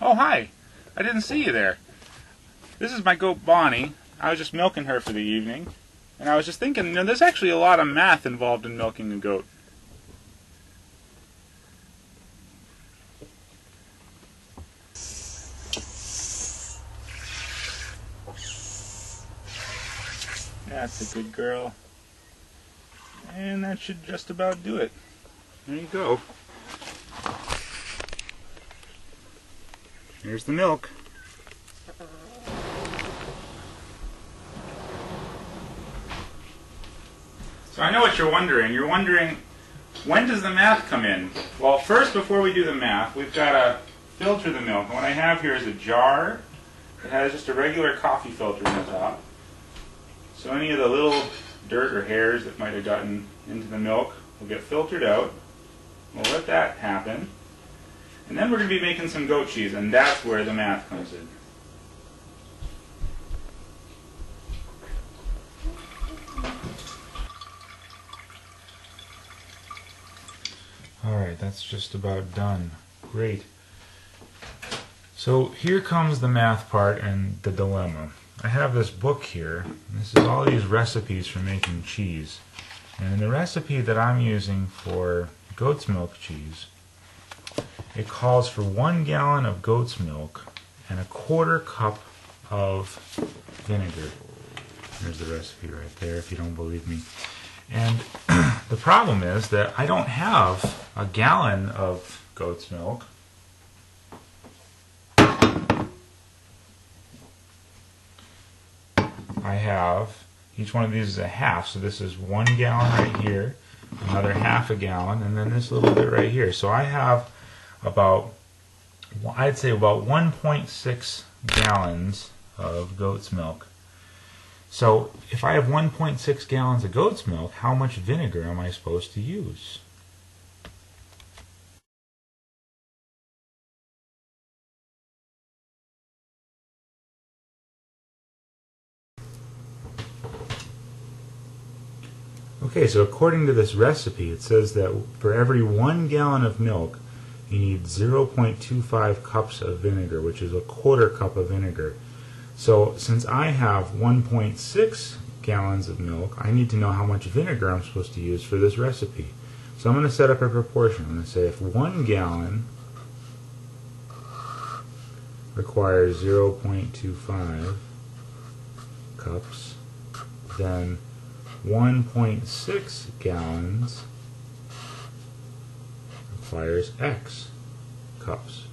Oh, hi. I didn't see you there. This is my goat Bonnie. I was just milking her for the evening. And I was just thinking, you know, there's actually a lot of math involved in milking a goat. That's a good girl. And that should just about do it. There you go. Here's the milk. So I know what you're wondering. You're wondering, when does the math come in? Well, first, before we do the math, we've got to filter the milk. And what I have here is a jar that has just a regular coffee filter in the top. So any of the little dirt or hairs that might have gotten into the milk will get filtered out. We'll let that happen. And then we're going to be making some goat cheese, and that's where the math comes in. Alright, that's just about done. Great. So here comes the math part and the dilemma. I have this book here. This is all these recipes for making cheese. And the recipe that I'm using for goat's milk cheese, it calls for 1 gallon of goat's milk and a 1/4 cup of vinegar. There's the recipe right there if you don't believe me. And the problem is that I don't have a gallon of goat's milk. I have, each one of these is a half, so this is 1 gallon right here, another 1/2 gallon, and then this little bit right here. So I have about, I'd say about 1.6 gallons of goat's milk. So if I have 1.6 gallons of goat's milk, how much vinegar am I supposed to use? Okay, so according to this recipe, it says that for every 1 gallon of milk, you need 0.25 cups of vinegar, which is a 1/4 cup of vinegar. So since I have 1.6 gallons of milk, I need to know how much vinegar I'm supposed to use for this recipe. So I'm going to set up a proportion. I'm going to say if 1 gallon requires 0.25 cups, then 1.6 gallons requires X cups.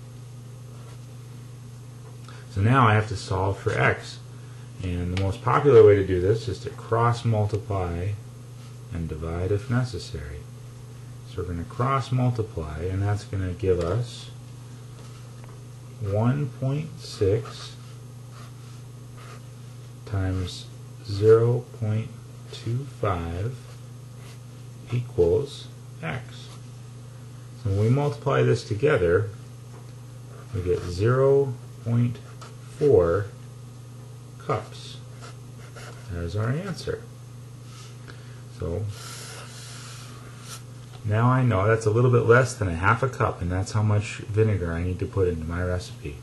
So now I have to solve for X. And the most popular way to do this is to cross multiply and divide if necessary. So we're going to cross multiply, and that's going to give us 1.6 times 0.25 equals X. So when we multiply this together, we get 0.4 cups. There's our answer. So now I know that's a little bit less than a 1/2 cup, and that's how much vinegar I need to put into my recipe.